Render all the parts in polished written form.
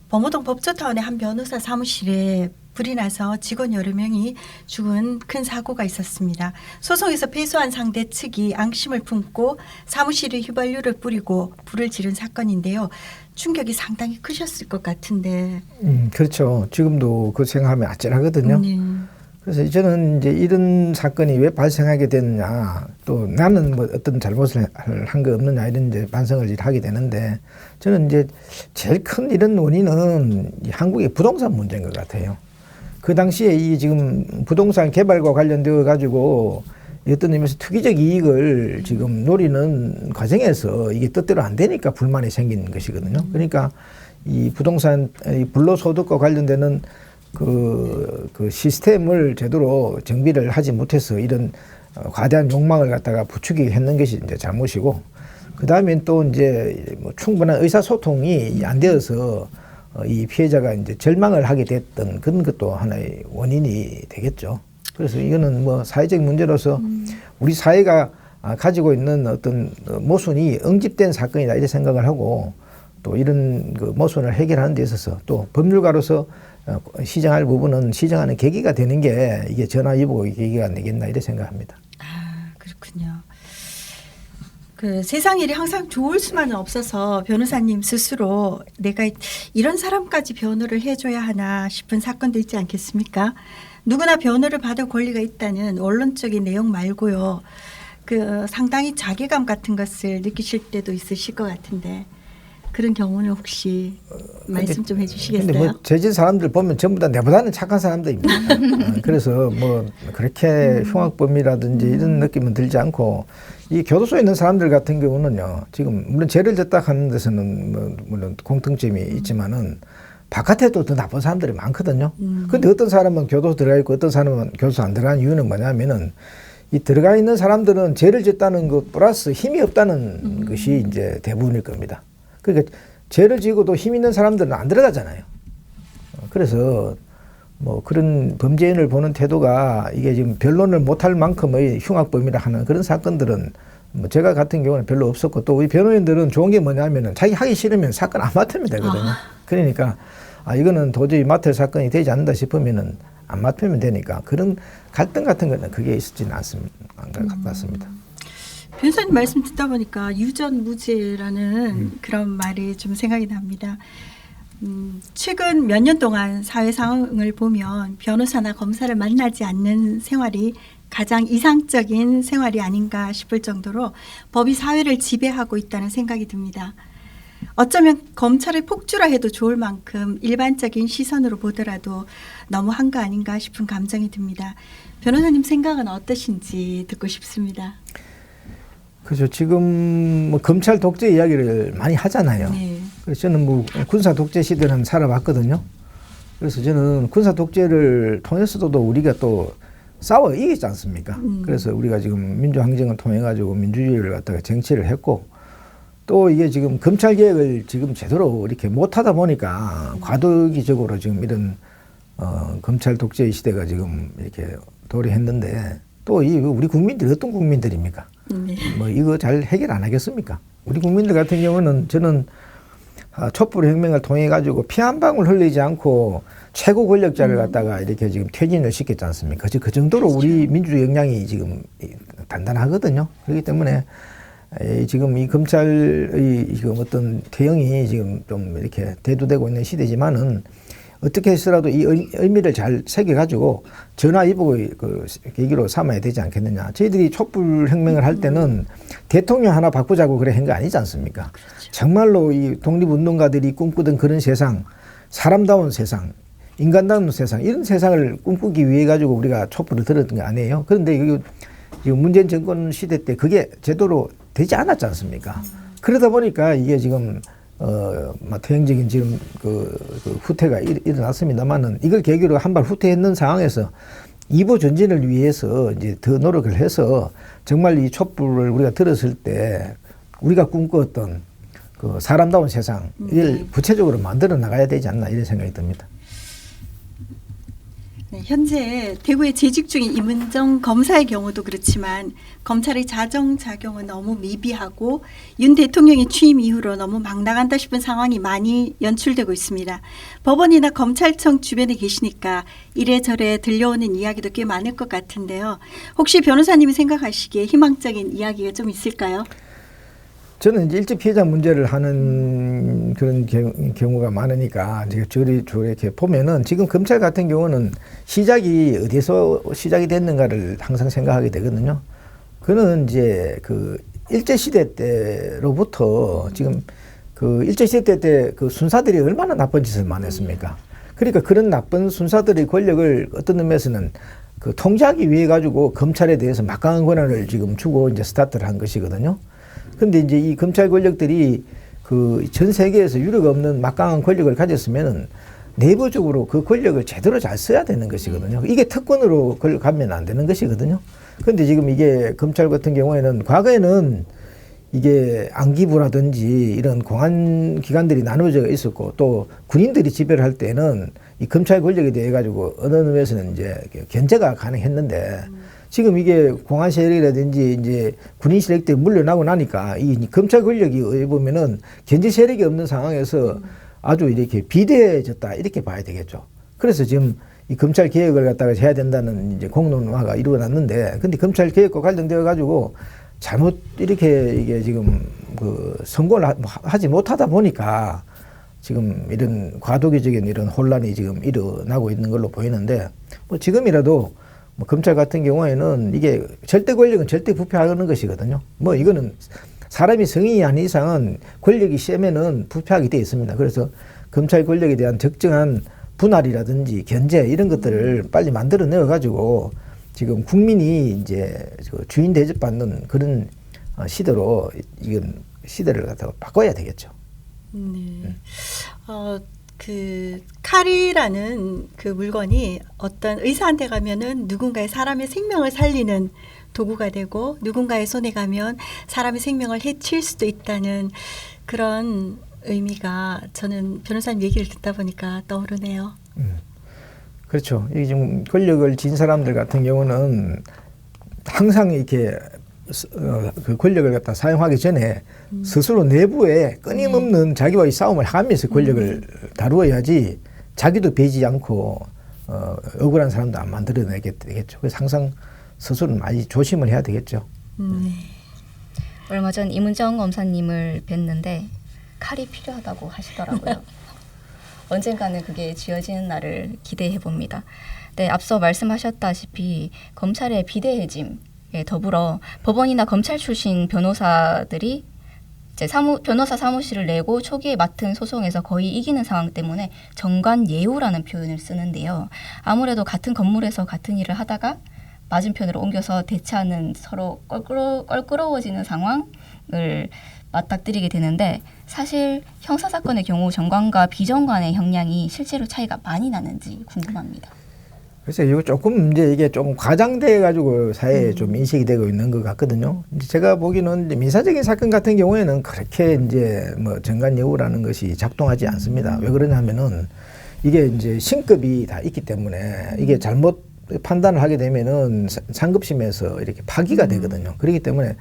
범호동 법조타운의 한 변호사 사무실에 불이 나서 직원 여러 명이 죽은 큰 사고가 있었습니다. 소송에서 패소한 상대 측이 앙심을 품고 사무실에 휘발유를 뿌리고 불을 지른 사건인데요. 충격이 상당히 크셨을 것 같은데. 그렇죠. 지금도 그 생각하면 아찔하거든요. 네. 그래서 저는 이제 이런 사건이 왜 발생하게 됐느냐, 또 나는 뭐 어떤 잘못을 한 거 없느냐 이런 이제 반성을 하게 되는데, 저는 이제 제일 큰 이런 원인은 이 한국의 부동산 문제인 것 같아요. 그 당시에 이 지금 부동산 개발과 관련되어 가지고 어떤 의미에서 투기적 이익을 지금 노리는 과정에서 이게 뜻대로 안 되니까 불만이 생긴 것이거든요. 그러니까 이 부동산 이 불로소득과 관련되는 그 시스템을 제대로 정비를 하지 못해서 이런 과대한 욕망을 갖다가 부추기게 했는 것이 이제 잘못이고, 그 다음엔 또 이제 뭐 충분한 의사소통이 안 되어서 이 피해자가 이제 절망을 하게 됐던 그런 것도 하나의 원인이 되겠죠. 그래서 이거는 뭐 사회적 문제로서 우리 사회가 가지고 있는 어떤 모순이 응집된 사건이다 이렇게 생각을 하고, 또 이런 그 모순을 해결하는 데 있어서 또 법률가로서 시정할 부분은 시정하는 계기가 되는 게 이게 전화위복의 계기가 되겠나 이렇게 생각합니다. 아, 그렇군요. 그 세상 일이 항상 좋을 수만은 없어서 변호사님 스스로 내가 이런 사람까지 변호를 해줘야 하나 싶은 사건도 있지 않겠습니까? 누구나 변호를 받을 권리가 있다는 원론적인 내용 말고요. 그 상당히 자괴감 같은 것을 느끼실 때도 있으실 것 같은데 그런 경우는 혹시 말씀 좀 해주시겠어요? 근데 뭐 재질 사람들 보면 전부 다 내보다는 착한 사람들입니다. 그래서 뭐 그렇게 흉악범이라든지 이런 느낌은 들지 않고, 이 교도소에 있는 사람들 같은 경우는요, 지금 물론 죄를 졌다 하는 데서는 뭐 물론 공통점이 있지만은 바깥에도 더 나쁜 사람들이 많거든요. 근데 어떤 사람은 교도소 들어가 있고 어떤 사람은 교도소 안 들어가는 이유는 뭐냐면은 이 들어가 있는 사람들은 죄를 졌다는 것 플러스 힘이 없다는 것이 이제 대부분일 겁니다. 그러니까 죄를 지고도 힘 있는 사람들은 안 들어가잖아요. 그래서 뭐 그런 범죄인을 보는 태도가 이게 지금 변론을 못할 만큼의 흉악범이라 하는 그런 사건들은 뭐 제가 같은 경우는 별로 없었고, 또 우리 변호인들은 좋은 게 뭐냐면은 자기 하기 싫으면 사건 안 맡으면 되거든요. 그러니까 이거는 도저히 맡을 사건이 되지 않는다 싶으면은 안 맡으면 되니까 그런 갈등 같은 거는 그게 있었지는 않습니다. 같습니다. 변호사님 말씀 듣다 보니까 유전무죄라는 그런 말이 좀 생각이 납니다. 최근 몇 년 동안 사회 상황을 보면 변호사나 검사를 만나지 않는 생활이 가장 이상적인 생활이 아닌가 싶을 정도로 법이 사회를 지배하고 있다는 생각이 듭니다. 어쩌면 검찰을 폭주라 해도 좋을 만큼 일반적인 시선으로 보더라도 너무한 거 아닌가 싶은 감정이 듭니다. 변호사님 생각은 어떠신지 듣고 싶습니다. 그렇죠. 지금 뭐 검찰 독재 이야기를 많이 하잖아요. 네. 그래서 저는 뭐 군사 독재 시대는 살아봤거든요. 그래서 저는 군사 독재를 통해서도 우리가 또 싸워 이기지 않습니까? 그래서 우리가 지금 민주항쟁을 통해 가지고 민주주의를 갖다가 쟁취를 했고, 또 이게 지금 검찰 개혁을 지금 제대로 이렇게 못하다 보니까 과도기적으로 지금 이런 검찰 독재의 시대가 지금 이렇게 도래했는데, 또 이 우리 국민들이 어떤 국민들입니까? 네. 뭐 이거 잘 해결 안 하겠습니까? 우리 국민들 같은 경우는 저는 촛불 혁명을 통해 가지고 피 한 방울 흘리지 않고 최고 권력자를 갖다가 이렇게 지금 퇴진을 시켰지 않습니까? 그 정도로 우리 민주주의 역량이 지금 단단하거든요. 그렇기 때문에 지금 이 검찰의 지금 어떤 대응이 지금 좀 이렇게 대두되고 있는 시대지만은 어떻게 해서라도 이 의미를 잘 새겨가지고 전화위복의 그 계기로 삼아야 되지 않겠느냐. 저희들이 촛불 혁명을 할 때는 대통령 하나 바꾸자고 그래 한 거 아니지 않습니까? 그렇죠. 정말로 이 독립운동가들이 꿈꾸던 그런 세상, 사람다운 세상, 인간다운 세상, 이런 세상을 꿈꾸기 위해 가지고 우리가 촛불을 들었던 거 아니에요. 그런데 이 문재인 정권 시대 때 그게 제대로 되지 않았지 않습니까? 그러다 보니까 이게 지금 대형적인 지금 그 후퇴가 일어났습니다만은, 이걸 계기로 한 발 후퇴했는 상황에서 2부 전진을 위해서 이제 더 노력을 해서 정말 이 촛불을 우리가 들었을 때 우리가 꿈꾸었던 그 사람다운 세상, 이걸 구체적으로 만들어 나가야 되지 않나 이런 생각이 듭니다. 네, 현재 대구에 재직 중인 임은정 검사의 경우도 그렇지만 검찰의 자정작용은 너무 미비하고 윤 대통령의 취임 이후로 너무 막 나간다 싶은 상황이 많이 연출되고 있습니다. 법원이나 검찰청 주변에 계시니까 이래저래 들려오는 이야기도 꽤 많을 것 같은데요. 혹시 변호사님이 생각하시기에 희망적인 이야기가 좀 있을까요? 저는 이제 일찍 피해자 문제를 하는 그런 경우가 많으니까 이제 저렇게 보면은 지금 검찰 같은 경우는 시작이 어디서 시작이 됐는가를 항상 생각하게 되거든요. 그는 이제 그 일제 시대 때로부터 지금 그 일제 시대 때 그 순사들이 얼마나 나쁜 짓을 많이 했습니까? 그러니까 그런 나쁜 순사들의 권력을 어떤 의미에서는 그 통제하기 위해 가지고 검찰에 대해서 막강한 권한을 지금 주고 이제 스타트를 한 것이거든요. 근데 이제 이 검찰 권력들이 그 전 세계에서 유례가 없는 막강한 권력을 가졌으면은 내부적으로 그 권력을 제대로 잘 써야 되는 것이거든요. 이게 특권으로 가면 안 되는 것이거든요. 근데 지금 이게 검찰 같은 경우에는 과거에는 이게 안기부라든지 이런 공안 기관들이 나눠져 있었고 또 군인들이 지배를 할 때는 이 검찰 권력에 대해 가지고 어느 의미에서는 이제 견제가 가능했는데 지금 이게 공안 세력이라든지 이제 군인 세력들이 물려나고 나니까 이 검찰 권력이 어디 보면은 견제 세력이 없는 상황에서 아주 이렇게 비대해졌다 이렇게 봐야 되겠죠. 그래서 지금 이 검찰 개혁을 갖다가 해야 된다는 이제 공론화가 이루어졌는데, 근데 검찰 개혁과 관련되어 가지고 잘못 이렇게 이게 지금 그 선고를 하지 못하다 보니까 지금 이런 과도기적인 이런 혼란이 지금 일어나고 있는 걸로 보이는데, 뭐 지금이라도 뭐 검찰 같은 경우에는 이게 절대 권력은 절대 부패하는 것이거든요. 뭐 이거는 사람이 성인이 아닌 이상은 권력이 세면은 부패하게 돼 있습니다. 그래서 검찰 권력에 대한 적정한 분할이라든지 견제 이런 것들을 빨리 만들어내어 가지고 지금 국민이 이제 주인 대접받는 그런 시대로 이건 시대를 갖다가 바꿔야 되겠죠. 네. 그 칼이라는 그 물건이 어떤 의사한테 가면은 누군가의 사람의 생명을 살리는 도구가 되고 누군가의 손에 가면 사람의 생명을 해칠 수도 있다는 그런 의미가 저는 변호사님 얘기를 듣다 보니까 떠오르네요. 그렇죠. 이 좀 권력을 쥔 사람들 같은 경우는 항상 이렇게 그 권력을 갖다 사용하기 전에 스스로 내부에 끊임없는 자기와의 싸움을 하면서 권력을 다루어야지 자기도 배지 않고 억울한 사람도 안 만들어내게 되겠죠. 그래서 항상 스스로는 많이 조심을 해야 되겠죠. 얼마 전 임은정 검사님을 뵀는데 칼이 필요하다고 하시더라고요. 언젠가는 그게 쥐어지는 날을 기대해 봅니다. 네, 앞서 말씀하셨다시피 검찰의 비대해짐 더불어 법원이나 검찰 출신 변호사들이 이제 변호사 사무실을 내고 초기에 맡은 소송에서 거의 이기는 상황 때문에 정관예우라는 표현을 쓰는데요. 아무래도 같은 건물에서 같은 일을 하다가 맞은편으로 옮겨서 대체하는 서로 껄끄러워지는 상황을 맞닥뜨리게 되는데, 사실 형사사건의 경우 정관과 비정관의 형량이 실제로 차이가 많이 나는지 궁금합니다. 그래서 이거 조금 이게 좀 과장돼 가지고 사회에 좀 인식이 되고 있는 것 같거든요. 이제 제가 보기에는 민사적인 사건 같은 경우에는 그렇게 이제 뭐 정관예우라는 것이 작동하지 않습니다. 왜 그러냐면은 이게 이제 신급이 다 있기 때문에 이게 잘못 판단을 하게 되면은 상급심에서 이렇게 파기가 되거든요. 그렇기 때문에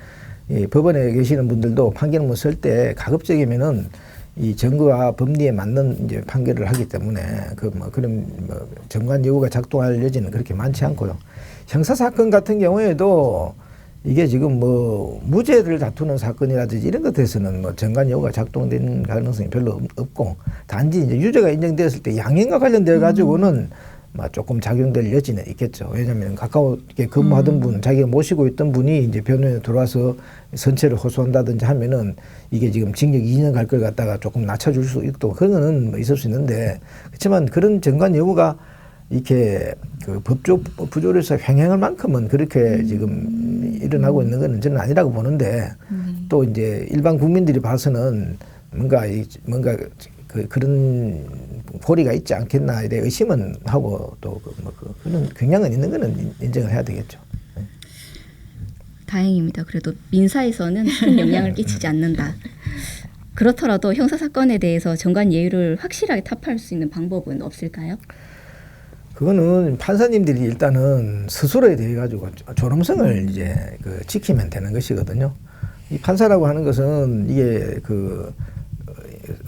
이 법원에 계시는 분들도 판결문 쓸 때 가급적이면은 이 정거와 법리에 맞는 이제 판결을 하기 때문에 그런 정관예우가 작동할 여지는 그렇게 많지 않고요. 형사 사건 같은 경우에도 이게 지금 뭐 무죄를 다투는 사건이라든지 이런 것에서는 뭐 정관예우가 작동되는 가능성이 별로 없고, 단지 이제 유죄가 인정되었을 때 양형과 관련되어 가지고는 조금 작용될 여지는 있겠죠. 왜냐하면 가까우게 근무하던 분, 자기가 모시고 있던 분이 이제 변호인에 들어와서 선체를 호소한다든지 하면은 이게 지금 징역 2년 갈 걸 갖다가 조금 낮춰줄 수 있고 그런 거는 뭐 있을 수 있는데, 그렇지만 그런 정관예우가 이렇게 그 법조 부조리에서 횡행할 만큼은 그렇게 지금 일어나고 있는 거는 저는 아니라고 보는데, 또 이제 일반 국민들이 봐서는 뭔가 그런 고리가 있지 않겠나 이래 의심은 하고 또 그런 경향은 있는 거는 인정을 해야 되겠죠. 다행입니다. 그래도 민사에서는 큰 영향을 끼치지 않는다. 그렇더라도 형사 사건에 대해서 정관예우를 확실하게 타파할 수 있는 방법은 없을까요? 그거는 판사님들이 일단은 스스로에 대해 가지고 존엄성을 이제 그 지키면 되는 것이거든요. 이 판사라고 하는 것은 이게 그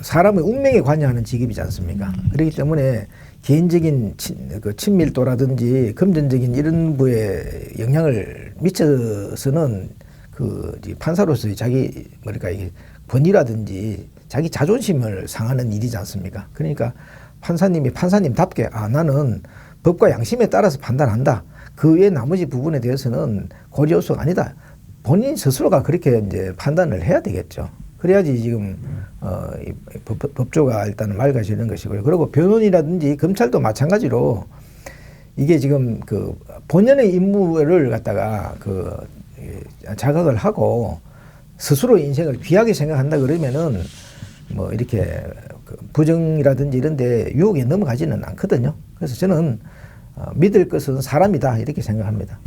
사람의 운명에 관여하는 직업이지 않습니까? 그렇기 때문에 개인적인 그 친밀도라든지 금전적인 이런 부에 영향을 미쳐서는 그 판사로서의 자기 뭐랄까 이게 권위라든지 자기 자존심을 상하는 일이지 않습니까? 그러니까 판사님이 판사님답게 나는 법과 양심에 따라서 판단한다. 그 외 나머지 부분에 대해서는 고려 요소가 아니다. 본인 스스로가 그렇게 이제 판단을 해야 되겠죠. 그래야지 지금 이 법조가 일단은 맑아지는 것이고요. 그리고 변호인이라든지 검찰도 마찬가지로 이게 지금 그 본연의 임무를 갖다가 그 자각을 하고 스스로 인생을 귀하게 생각한다 그러면은 뭐 이렇게 그 부정이라든지 이런데 유혹에 넘어가지는 않거든요. 그래서 저는 믿을 것은 사람이다 이렇게 생각합니다.